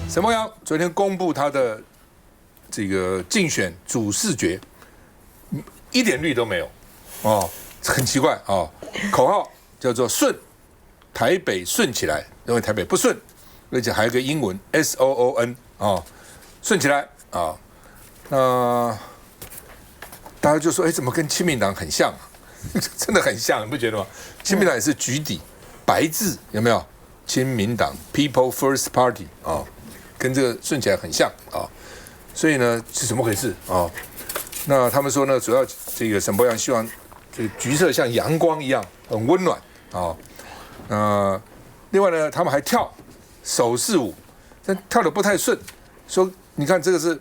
沈伯洋昨天公布他的这个竞选主视觉，一点绿都没有，哦，很奇怪哦。口号叫做"顺台北顺起来"，认为台北不顺，而且还有一个英文 SOON 哦，顺起来啊。那大家就说，怎么跟亲民党很像啊？真的很像，你不觉得吗？亲民党也是橘底白字，有没有？亲民党 People First Party 啊，跟这个顺起来很像啊。所以呢，是怎么回事啊？那他们说呢，主要这个沈伯洋希望这个橘色像阳光一样很温暖啊。另外呢，他们还跳手势舞，但跳得不太顺。说你看这个是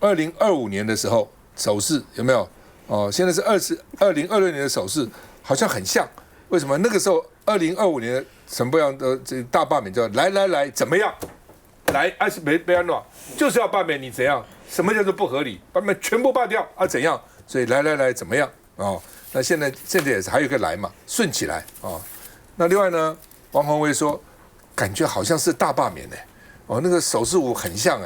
2025年的时候手势有没有？哦，现在是2026年的手势，好像很像。为什么？那个时候2025年沈伯洋的这个大罢免叫来怎么样？来，是没安诺，就是要罢免你怎样？什么叫做不合理？罢免全部罢掉啊？怎样？所以来怎么样？哦，那现在也是还有一个来嘛，顺起来哦。那另外呢，王宏威说，感觉好像是大罢免哦，那个手势舞很像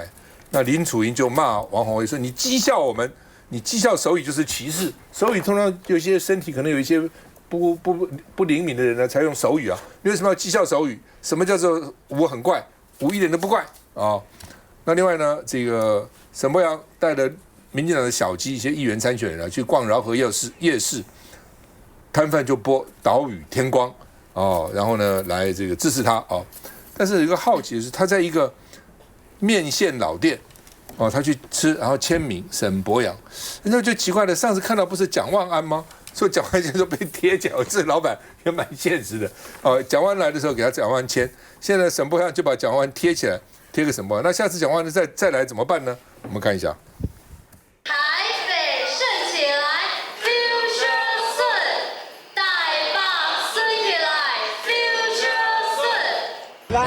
那林楚莹就骂王宏威说，你讥笑我们，你讥笑手语就是歧视，手语通常有些身体可能有一些不灵敏的人呢才用手语啊，你为什么要讥笑手语？什么叫做舞很怪？舞一点都不怪啊。那另外呢，这个沈伯洋带着民进党的小鸡一些议员参选人呢去逛饶河夜市，摊贩就播岛屿天光哦，然后呢来这个支持他哦。但是有一个好奇的是，他在一个面线老店哦，他去吃，然后签名沈伯洋，那就奇怪了，上次看到不是蒋万安吗？说蒋万安说被贴奖，这老板也蛮现实的哦。蒋万安来的时候给他蒋万安签，现在沈伯洋就把蒋万安贴起来，贴个沈伯洋。那下次蒋万安再来怎么办呢？我们看一下。台北顺起来 ，Future 顺；台北顺起来 ，Future 顺。来，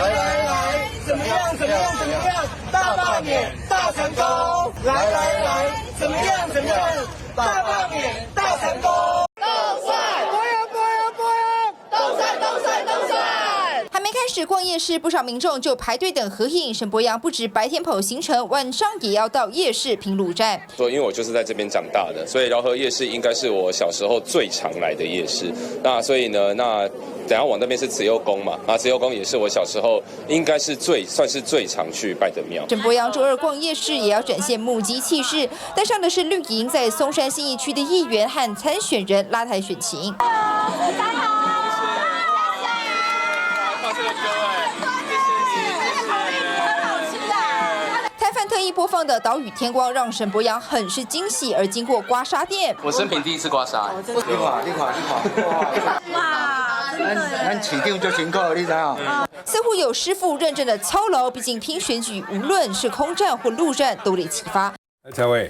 怎么样？大罢免，大成功！来，怎么样？大罢免，大成功！动算，博洋，动算。还没开始逛夜市，不少民众就排队等合影。沈伯洋不止白天跑行程，晚上也要到夜市拼路站。因为我就是在这边长大的，所以饶河夜市应该是我小时候最常来的夜市。那所以呢，等下往那边是慈幼宫嘛，慈幼宫也是我小时候应该是算是最常去拜的庙。沈伯洋周二逛夜市也要展现目击气势，带上的是绿营在松山信义区的议员和参选人拉抬选情。摊贩特意播放的岛屿天光让沈伯洋很是惊喜，而经过刮痧店，我生平第一次刮痧。你看，哇，咱市长就辛苦了，你知道？似乎有师傅认证的操劳，毕竟拼选举，无论是空战或陆战，都得启发。蔡薇。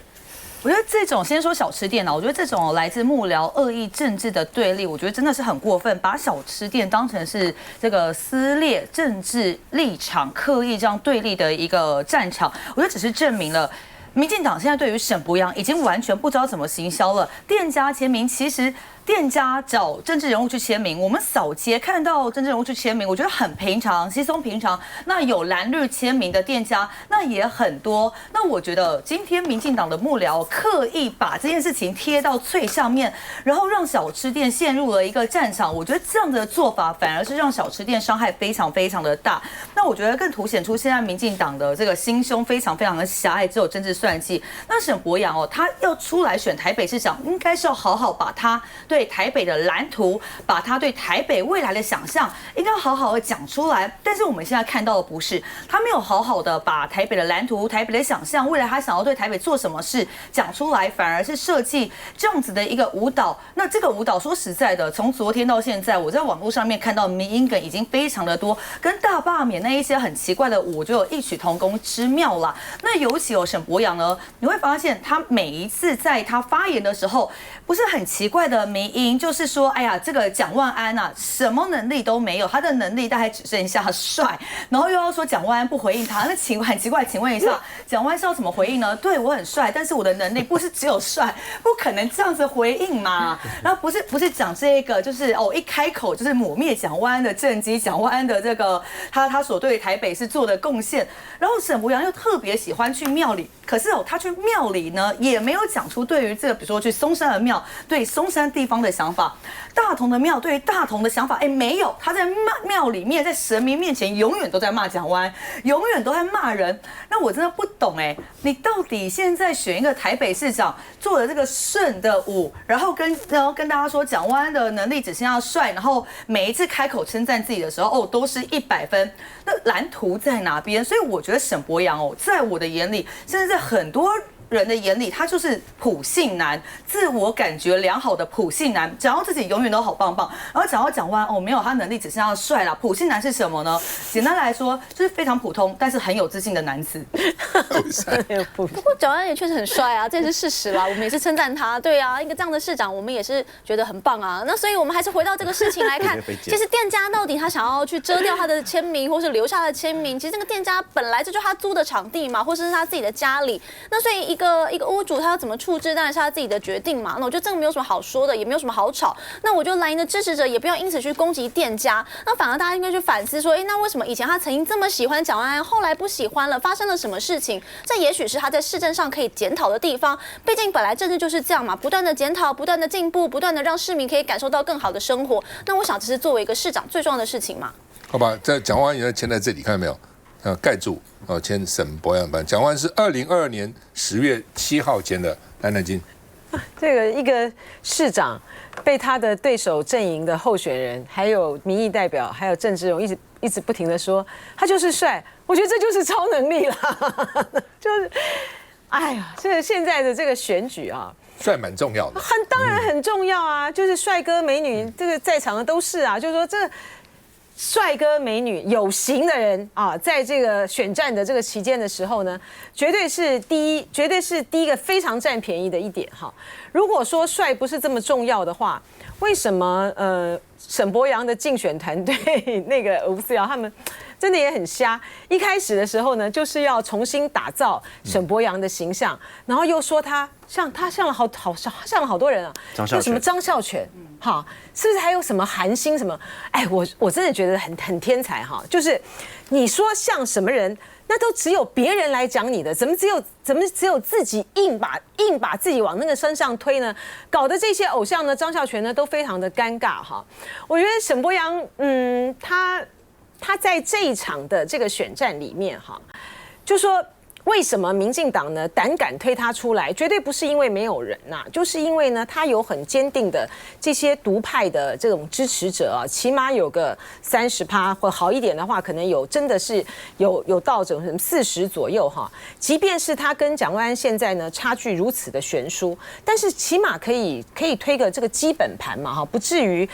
我觉得这种先说小吃店我觉得这种来自幕僚恶意政治的对立，我觉得真的是很过分，把小吃店当成是这个撕裂政治立场、刻意这样对立的一个战场。我觉得只是证明了民进党现在对于沈伯洋已经完全不知道怎么行销了。店家签名，其实店家找政治人物去签名，我们扫街看到政治人物去签名，我觉得很平常，稀松平常。那有蓝绿签名的店家，那也很多。那我觉得今天民进党的幕僚刻意把这件事情贴到最上面，然后让小吃店陷入了一个战场。我觉得这样的做法反而是让小吃店伤害非常非常的大。那我觉得更凸显出现在民进党的这个心胸非常非常的狭隘，只有政治算计。那沈伯洋他要出来选台北市长，应该是要好好把他对台北的蓝图，把他对台北未来的想象，应该好好的讲出来。但是我们现在看到的不是，他没有好好的把台北的蓝图、台北的想象，未来他想要对台北做什么事讲出来，反而是设计这样子的一个舞蹈。那这个舞蹈说实在的，从昨天到现在，我在网络上面看到迷因梗已经非常的多，跟大罢免那一些很奇怪的舞就有异曲同工之妙啦。那尤其沈伯洋呢，你会发现他每一次在他发言的时候，不是很奇怪的迷原因就是说，哎呀，这个蒋万安啊，什么能力都没有，他的能力大概只剩下帅，然后又要说蒋万安不回应他，那很奇怪，请问一下，蒋万安是要怎么回应呢？对我很帅，但是我的能力不是只有帅，不可能这样子回应嘛。然后不是讲这个，就是一开口就是抹灭蒋万安的政绩，蒋万安的这个他所对台北市做的贡献。然后沈伯洋又特别喜欢去庙里，可是他去庙里呢，也没有讲出对于这个，比如说去松山的庙，对松山地方的想法；大同的庙对于大同的想法，没有。他在庙里面，在神明面前，永远都在骂蒋万安，永远都在骂人。那我真的不懂你到底现在选一个台北市长，做了这个顺的舞，然后跟大家说蒋万安的能力只剩下帅，然后每一次开口称赞自己的时候，都是100分。那蓝图在哪边？所以我觉得沈伯洋在我的眼里，甚至在很多人的眼里，他就是普信男，自我感觉良好的普信男，讲到自己永远都好棒棒，然后讲到蒋万安没有，他能力只剩下帅啦。普信男是什么呢？简单来说，就是非常普通，但是很有自信的男子。不过蒋万安也确实很帅啊，这也是事实啦。我们也是称赞他，对啊，一个这样的市长，我们也是觉得很棒啊。那所以我们还是回到这个事情来看，其实店家到底他想要去遮掉他的签名，或是留下他的签名，其实这个店家本来这就是他租的场地嘛，或是他自己的家里。那所以一个屋主他要怎么处置，当然是他自己的决定嘛。那我觉得这个没有什么好说的，也没有什么好吵。那我觉得蓝营的支持者也不要因此去攻击店家，那反而大家应该去反思说，那为什么以前他曾经这么喜欢蒋万安，后来不喜欢了，发生了什么事情？这也许是他在市政上可以检讨的地方。毕竟本来政治就是这样嘛，不断的检讨，不断的进步，不断的让市民可以感受到更好的生活。那我想这是作为一个市长最重要的事情嘛。好吧，在蒋万安也签在这里，看到没有？盖住签沈伯洋版。蒋万安是2022年10月7号签的。来，南京，这个一个市长被他的对手阵营的候选人，还有民意代表，还有郑志荣一直不停的说他就是帅，我觉得这就是超能力啦，就是哎呀，这个现在的这个选举啊。帅蛮重要的，当然很重要啊，就是帅哥美女，这个在场的都是啊，就是说这帅哥美女有型的人啊，在这个选战的这个期间的时候呢，绝对是第一个非常占便宜的一点哈。如果说帅不是这么重要的话，为什么沈伯洋的竞选团队那个吴思瑶他们真的也很瞎？一开始的时候呢，就是要重新打造沈伯洋的形象，然后又说他像了好多人啊，有什么张孝全，哈，是不是还有什么韩星什么？哎，我真的觉得很天才哈，就是你说像什么人，那都只有别人来讲你的，怎么只有自己硬把自己往那个身上推呢？搞得这些偶像呢，张孝全呢都非常的尴尬哈。我觉得沈伯洋，他在这一场的这个选战里面哈，就说为什么民进党呢胆敢推他出来，绝对不是因为没有人呐，就是因为呢他有很坚定的这些独派的这种支持者啊，起码有个30%，或好一点的话，可能有真的是有到整40%左右哈。即便是他跟蒋万安现在呢差距如此的悬殊，但是起码可以推个这个基本盘嘛哈，不至于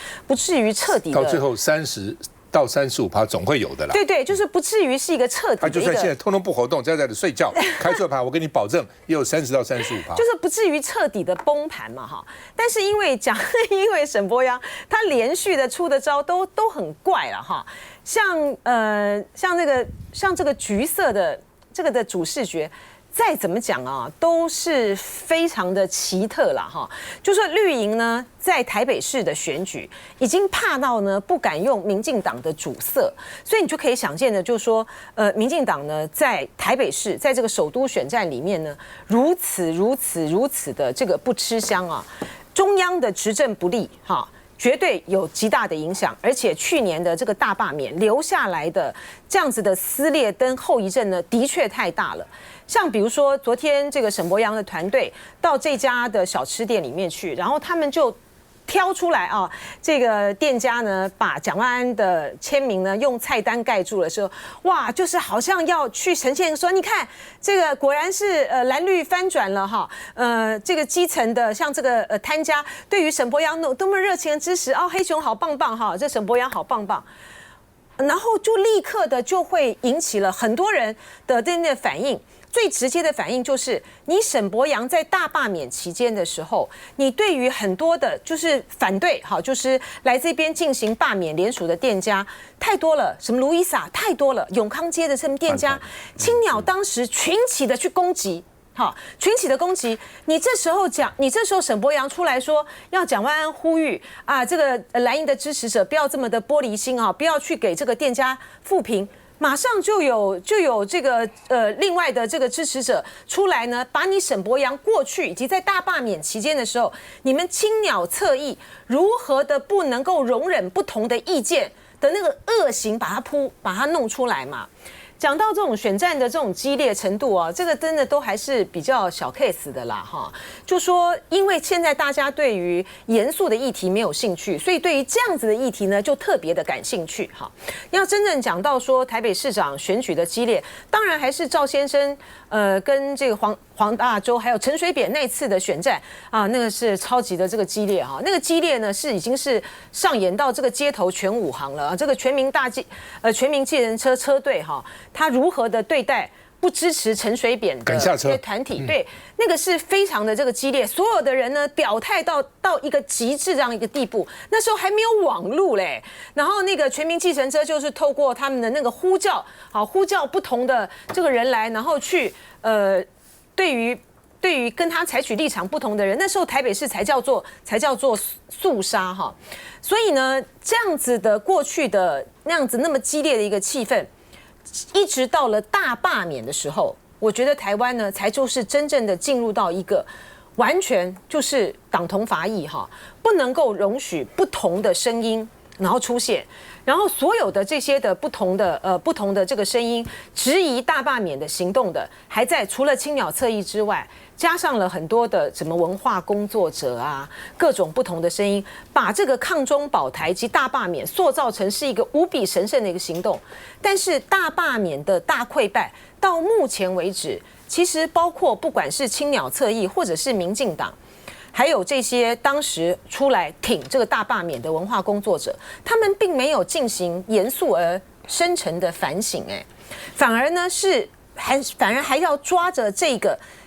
彻底的到最后30%到35%总会有的啦。对，就是不至于是一个彻底的一个。他就算现在通通不活动，在这里睡觉，开错盘，我跟你保证也有30到35%。就是不至于彻底的崩盘嘛哈。但是因为沈伯洋他连续的出的招都很怪了哈，像这个橘色的这个的主视觉。再怎么讲啊，都是非常的奇特了哈。就说绿营呢，在台北市的选举已经怕到呢不敢用民进党的主色，所以你就可以想见的，就是说，民进党呢在台北市，在这个首都选战里面呢，如此的这个不吃香啊，中央的执政不力哈。绝对有极大的影响，而且去年的这个大罢免留下来的这样子的撕裂跟后遗症呢，的确太大了。像比如说昨天这个沈伯洋的团队到这家的小吃店里面去，然后他们就挑出来啊，这个店家呢把蒋万安的签名呢用菜单盖住了之后，哇，就是好像要去呈现说，你看这个果然是蓝绿翻转了哈，这个基层的像这个摊家对于沈伯洋多么热情的支持哦，黑熊好棒棒哈，这沈伯洋好棒棒。然后就立刻的就会引起了很多人的反应。最直接的反应就是，你沈伯洋在大罢免期间的时候，你对于很多的就是反对，好，就是来这边进行罢免联署的店家太多了，什么卢伊莎太多了，永康街的这么店家，青鸟当时群起的去攻击。好，群起的攻击，你这时候沈伯洋出来说要蒋万安呼吁啊，这个蓝营的支持者不要这么的玻璃心啊，不要去给这个店家负评。马上就有这个另外的这个支持者出来呢，把你沈伯洋过去以及在大罢免期间的时候，你们青鸟侧翼如何的不能够容忍不同的意见的那个恶行，把它弄出来嘛。讲到这种选战的这种激烈程度啊，这个真的都还是比较小 case 的啦哈。就说因为现在大家对于严肃的议题没有兴趣，所以对于这样子的议题呢，就特别的感兴趣哈。要真正讲到说台北市长选举的激烈，当然还是赵先生跟这个黄大洲还有陈水扁那次的选战啊，那个是超级的这个激烈哈。那个激烈呢已经是上演到这个街头全武行了啊，这个全民计程车车队哈。他如何的对待不支持陈水扁的团体？对，那个是非常的这个激烈，所有的人呢表态到一个极致这样一个地步。那时候还没有网路嘞，然后那个全民计程车就是透过他们的那个呼叫不同的这个人来，然后去对于跟他采取立场不同的人，那时候台北市才叫做肃杀哈。所以呢，这样子的过去的那么激烈的一个气氛。一直到了大罢免的时候，我觉得台湾呢，才就是真正的进入到一个完全就是党同伐异哈，不能够容许不同的声音然后出现，然后所有的这些的不同的这个声音质疑大罢免的行动的，还在除了青鸟侧翼之外，加上了很多的什么文化工作者啊，各种不同的声音，把这个抗中保台及大罢免塑造成是一个无比神圣的一个行动。但是大罢免的大溃败到目前为止，其实包括不管是青鸟侧翼或者是民进党，还有这些当时出来挺这个大罢免的文化工作者，他们并没有进行严肃而深沉的反省，反而呢反而还要抓着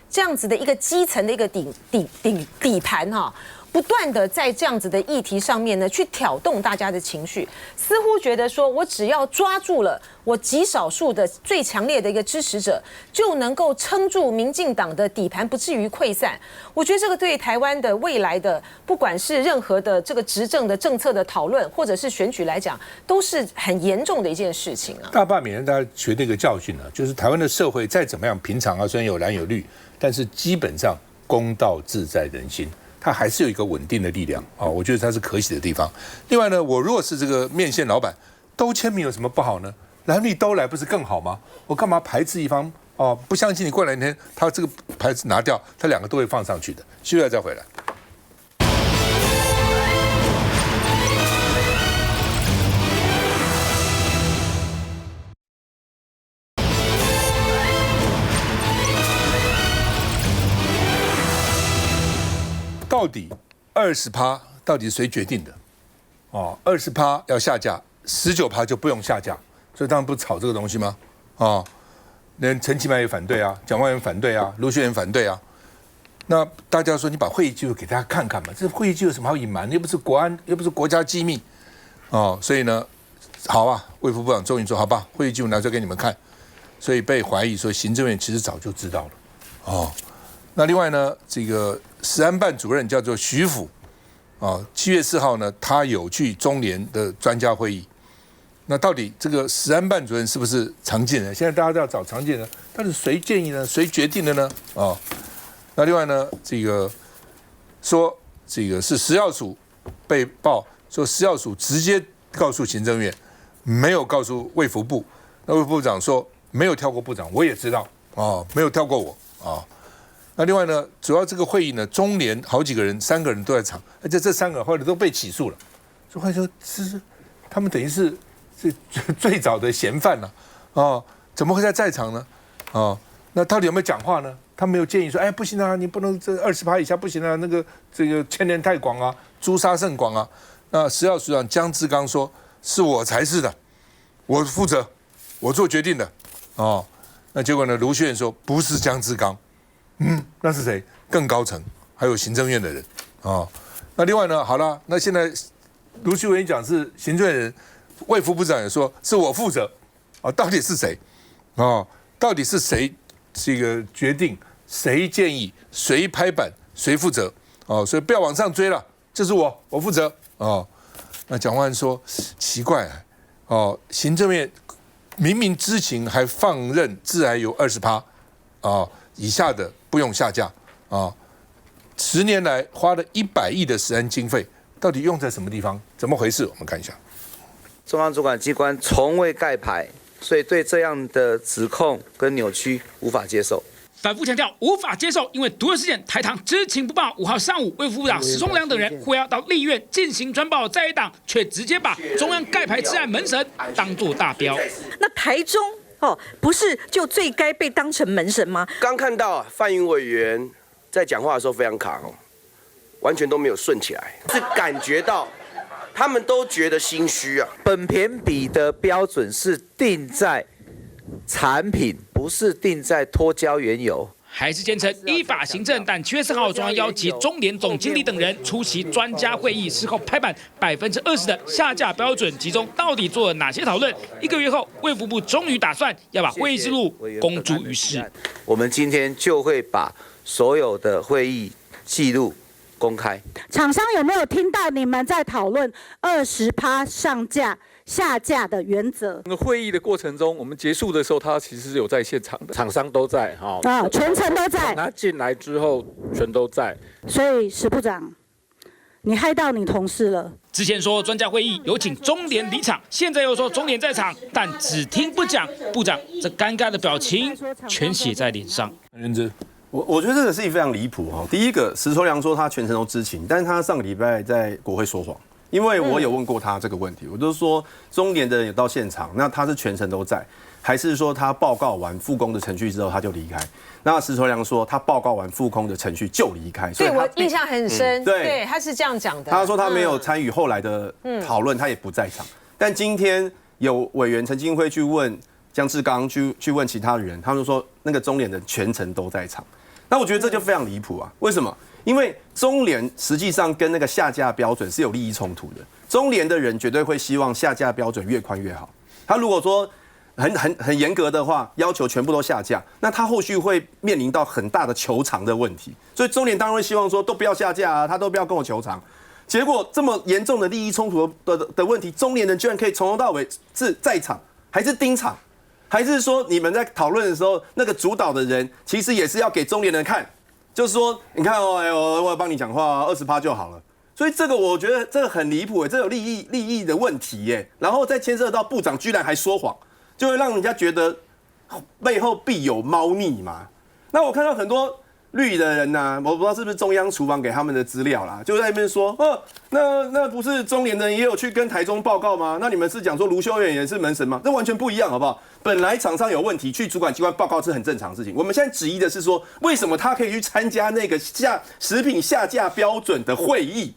这样子的一个基层的一个底盘哈，不断的在这样子的议题上面呢去挑动大家的情绪，似乎觉得说我只要抓住了我极少数的最强烈的一个支持者，就能够撑住民进党的底盘不至于溃散。我觉得这个对台湾的未来的不管是任何的这个执政的政策的讨论，或者是选举来讲，都是很严重的一件事情啊。大罢免让大家学这个教训啊，就是台湾的社会再怎么样平常啊，虽然有蓝有绿，但是基本上公道自在人心。它还是有一个稳定的力量啊，我觉得它是可喜的地方。另外呢，我如果是这个面线老板，都签名有什么不好呢？蓝绿都来不是更好吗？我干嘛排斥一方？哦，不相信你过两天，他这个牌子拿掉，他两个都会放上去的。休息再回来。到底20%到底谁决定的？哦，20%要下架，19%就不用下架，所以当然不炒这个东西吗？哦，连陈其迈也反对啊，蒋万安反对啊，卢秀燕反对啊。那大家说你把会议记录给大家看看嘛，这会议记录有什么好隐瞒？又不是国安，又不是国家机密，哦，所以呢，好啊，卫福部长终于说好吧，会议记录拿出来给你们看，所以被怀疑说行政院其实早就知道了，哦。那另外呢，这个食安办主任叫做徐辅，啊，7月4号呢，他有去中联的专家会议。那到底这个食安办主任是不是常见人？现在大家都要找常见人，到底谁建议呢？谁决定的呢？啊，那另外呢，这个说这个是食药署被曝说食药署直接告诉行政院，没有告诉卫福部。那卫福部长说没有跳过部长，我也知道啊，没有跳过我啊。那另外呢，主要这个会议呢，中联好几个人，3个人都在场，而且这3个后来都被起诉了，所以会说是他们等于是最早的嫌犯了，哦，怎么会在场呢？哦，那到底有没有讲话呢？他没有建议说，哎，不行啊，你不能这20%以下不行啊，那个这个牵连太广啊，诛杀甚广啊。那食药署长江志刚说，是我才是的，我负责，我做决定的，哦，那结果呢？卢秀燕说不是江志刚，那是谁？更高层，还有行政院的人，哦，那另外呢？好了，那现在卢秀燕讲是行政院人，卫福部长也说是我负责，啊，到底是谁？哦，到底是谁这个决定？谁建议？谁拍板？谁负责？哦，所以不要往上追了，就是我负责，哦。那蒋万安说奇怪，哦，行政院明明知情还放任致癌油20%，以下的不用下架，10年来花了100亿的食安经费，到底用在什么地方？怎么回事？我们看一下。中央主管机关从未盖牌，所以对这样的指控跟扭曲无法接受。反复强调无法接受，因为毒二事件，台糖知情不报。5号上午，卫福部长史聪良等人会要到立院进行转保在野党，却直接把中央盖牌治安门神当作大标。那台中不是就最该被当成门神吗？刚看到范云委员在讲话的时候非常卡完全都没有顺起来，是感觉到他们都觉得心虚啊。本片比的标准是定在产品，不是定在脱胶原油。还是坚称依法行政，但7月4号中央邀集中联总经理等人出席专家会议，事后拍板20%的下架标准，其中到底做了哪些讨论？1个月后，卫福部终于打算要把会议记录公诸于世。我们今天就会把所有的会议记录公开。厂商有没有听到你们在讨论20%上架？下架的原则。会议的过程中，我们结束的时候，他其实是有在现场的，厂商都在全程都在。他进来之后，全都在。所以史部长，你害到你同事了。之前说专家会议有请中联离场，现在又说中联在场，但只听不讲。部长这尴尬的表情全写在脸上。认真。我觉得这个事情非常离谱第一个，石崇良说他全程都知情，但是他上个礼拜在国会说谎。因为我有问过他这个问题，我就说中联的人有到现场，那他是全程都在，还是说他报告完复工的程序之后他就离开？那石崇良说他报告完复工的程序就离开，所以我印象很深。对，他是这样讲的。他说他没有参与后来的讨论，他也不在场。但今天有委员陈金辉去问江志刚，去问其他人，他们说那个中联的全程都在场。那我觉得这就非常离谱啊！为什么？因为中联实际上跟那个下架标准是有利益冲突的。中联的人绝对会希望下架标准越宽越好。他如果说很严格的话，要求全部都下架，那他后续会面临到很大的求偿的问题。所以中联当然会希望说都不要下架啊，他都不要跟我求偿。结果这么严重的利益冲突的问题，中联人居然可以从头到尾是在场，还是盯场，还是说你们在讨论的时候，那个主导的人其实也是要给中联人看。就是说，你看我要帮你讲话，20%就好了。所以这个我觉得这个很离谱，这有利益的问题耶。然后再牵涉到部长居然还说谎，就会让人家觉得背后必有猫腻嘛。那我看到很多绿的人呐，我不知道是不是中央厨房给他们的资料啦，就在那边说，那不是中联的人也有去跟台中报告吗？那你们是讲说卢秀燕也是门神吗？这完全不一样，好不好？本来厂商有问题，去主管机关报告是很正常的事情。我们现在质疑的是说，为什么他可以去参加那个食品下架标准的会议？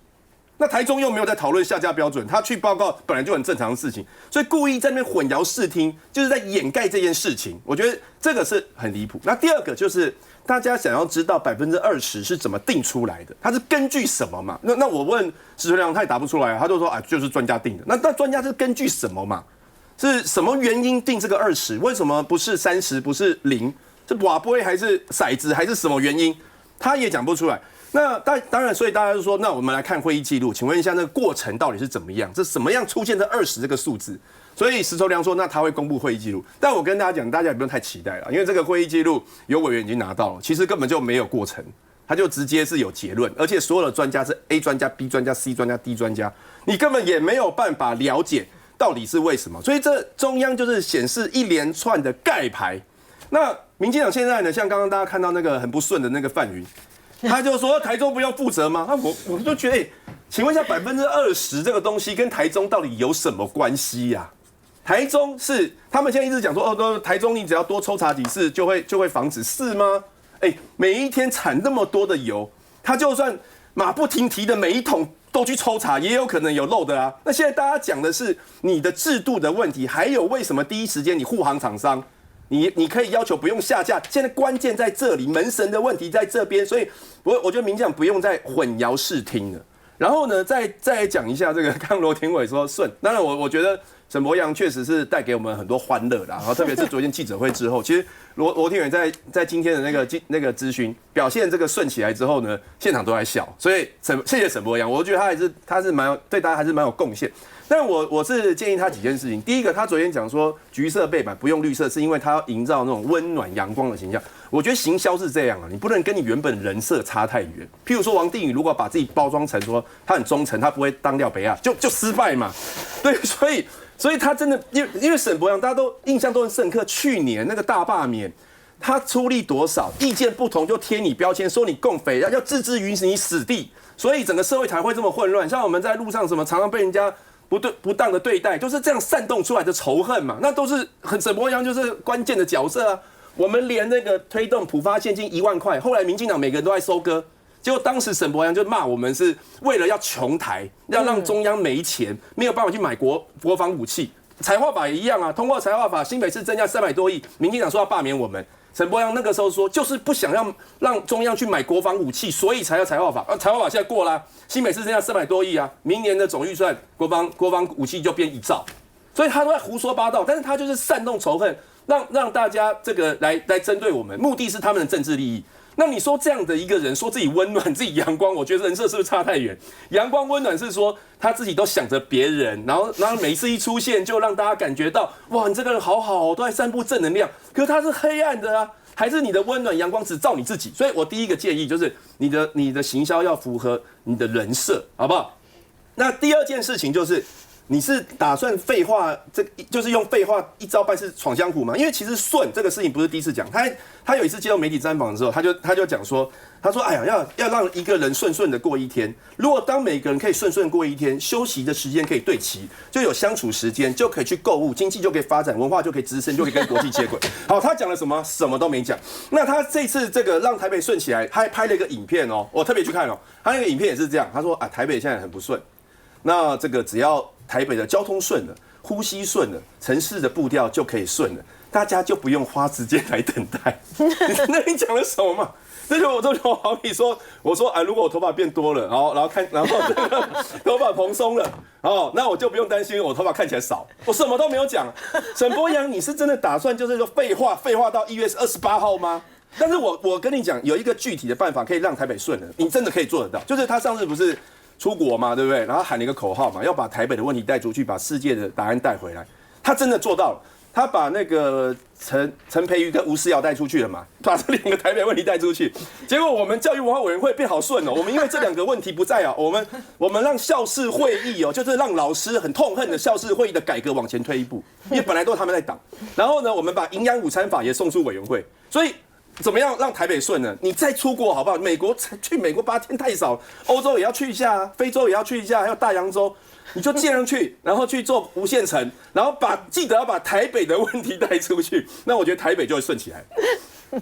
那台中又没有在讨论下架标准，他去报告本来就很正常的事情，所以故意在那边混淆视听，就是在掩盖这件事情。我觉得这个是很离谱。那第二个就是大家想要知道20%是怎么定出来的，它是根据什么嘛？那我问石垂良，他也答不出来，他就说就是专家定的。那专家是根据什么嘛？是什么原因定这个20？为什么不是30？不是0？是瓦杯还是骰子还是什么原因？他也讲不出来。那当然，所以大家就说，那我们来看会议记录，请问一下那个过程到底是怎么样？这怎么样出现这20这个数字？所以石崇良说，那他会公布会议记录。但我跟大家讲，大家也不用太期待了，因为这个会议记录有委员已经拿到了，其实根本就没有过程，他就直接是有结论，而且所有的专家是 A 专家、B 专家、C 专家、D 专家，你根本也没有办法了解到底是为什么。所以这中央就是显示一连串的盖牌。那民进党现在呢，像刚刚大家看到那个很不顺的那个范云。他就说台中不用负责吗？那我就觉得，请问一下20%这个东西跟台中到底有什么关系呀？台中是他们现在一直讲说，台中你只要多抽查几次就会防止，是吗？每一天产那么多的油，他就算马不停蹄的每一桶都去抽查，也有可能有漏的啊。那现在大家讲的是你的制度的问题，还有为什么第一时间你护航厂商，你可以要求不用下架？现在关键在这里，门神的问题在这边，所以我觉得民进党不用再混淆视听了。然后呢，再讲一下这个，刚罗廷伟说顺，当然我觉得沈伯洋确实是带给我们很多欢乐啦，然后特别是昨天记者会之后，其实罗廷伟在今天的那个咨询表现这个顺起来之后呢，现场都在笑，所以谢谢沈伯洋，我觉得他是对大家还是蛮有贡献。但我是建议他几件事情。第一个，他昨天讲说橘色背板不用绿色，是因为他要营造那种温暖阳光的形象。我觉得行销是这样啊，你不能跟你原本人设差太远。譬如说王定宇如果把自己包装成说他很忠诚，他不会当掉北亚，就失败嘛。对，所以他真的因为沈伯洋大家都印象都很深刻，去年那个大罢免。他出力多少，意见不同就贴你标签，说你共匪，要置之于你死地，所以整个社会才会这么混乱。像我们在路上常常被人家不当的对待，就是这样煽动出来的仇恨嘛，那都是沈伯洋就是关键的角色啊。我们连那个推动普发现金1万块，后来民进党每个人都在收割，结果当时沈伯洋就骂我们是为了要穷台，要让中央没钱，没有办法去买国防武器。财划法也一样啊，通过财划法，新北市增加300多亿，民进党说要罢免我们。沈伯洋那个时候说，就是不想要让中央去买国防武器，所以才要财划法。财划法现在过啦，新北市增加300多亿啊，明年的总预算国防武器就变1兆，所以他都在胡说八道。但是他就是煽动仇恨，让大家这个来针对我们，目的是他们的政治利益。那你说这样的一个人说自己温暖、自己阳光，我觉得人设是不是差太远？阳光温暖是说他自己都想着别人，然后每次一出现就让大家感觉到哇，你这个人好好，都在散布正能量。可是他是黑暗的啊，还是你的温暖阳光只照你自己？所以我第一个建议就是你的行销要符合你的人设，好不好？那第二件事情就是。你是打算废话，就是用废话一招半式闯江湖吗？因为其实顺这个事情不是第一次讲，他有一次接受媒体专访的时候，他就讲说，他说哎呀要让一个人顺顺的过一天，如果当每个人可以顺顺过一天，休息的时间可以对齐，就有相处时间，就可以去购物，经济就可以发展，文化就可以滋生，就可以跟国际接轨。好，他讲了什么？什么都没讲。那他这次这个让台北顺起来，他还拍了一个影片哦，我特别去看哦，他那个影片也是这样，他说啊台北现在很不顺，那这个只要台北的交通顺了，呼吸顺了，城市的步调就可以顺了，大家就不用花时间来等待。你讲了什么嘛？这就好比说，我说如果我头发变多了，然后这个头发蓬松了，那我就不用担心我头发看起来少。我什么都没有讲。沈伯洋，你是真的打算就是说废话到1月28号吗？但是我跟你讲，有一个具体的办法可以让台北顺了，你真的可以做得到。就是他上次不是出国嘛，对不对？然后喊了一个口号嘛，要把台北的问题带出去，把世界的答案带回来。他真的做到了，他把那个陈培瑜跟吴思瑶带出去了嘛，把这2个台北问题带出去。结果我们教育文化委员会变好顺哦，我们因为这2个问题不在啊，我们让校事会议哦，就是让老师很痛恨的校事会议的改革往前推一步，因为本来都是他们在挡。然后呢，我们把营养午餐法也送出委员会，所以。怎么样让台北顺呢？你再出国好不好？去美国8天太少，欧洲也要去一下啊，非洲也要去一下，还有大洋洲，你就尽量去，然后去做无限城，然后记得要把台北的问题带出去，那我觉得台北就会顺起来。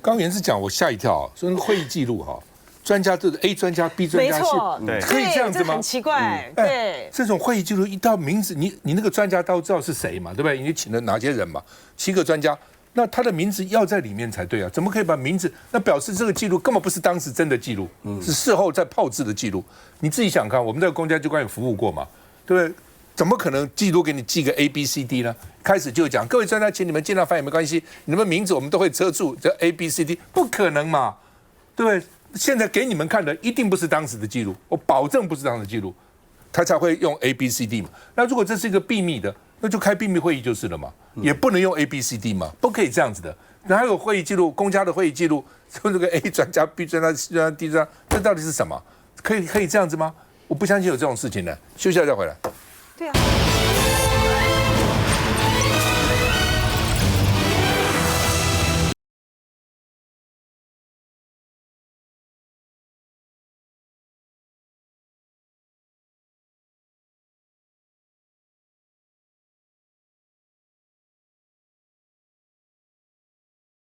刚原是讲我吓一跳，说那个会议记录哈，专家就是 A 专家 B 专家，没错，可以这样子吗？很奇怪，对，这种会议记录一到名字，你那个专家都知道是谁嘛，对不对？你请了哪些人嘛？7个专家。那他的名字要在里面才对啊，怎么可以把名字？那表示这个记录根本不是当时真的记录，是事后再炮制的记录。你自己想看，我们在公家机关有服务过嘛，对不对？怎么可能记录给你记个 ABCD 呢？开始就讲，各位专家，请你们尽量翻也没关系，你们名字我们都会遮住，这 ABCD 不可能嘛，对不对？现在给你们看的一定不是当时的记录，我保证不是当时的记录，他才会用 ABCD 嘛。那如果这是一个秘密的，那就开秘密会议就是了嘛，也不能用 ABCD 嘛，不可以这样子的。哪有会议记录，公家的会议记录，说这个 A 专家、B 专家、C 专家、D 专家，这到底是什么？可以这样子吗？我不相信有这种事情的。休息一下再回来。对啊。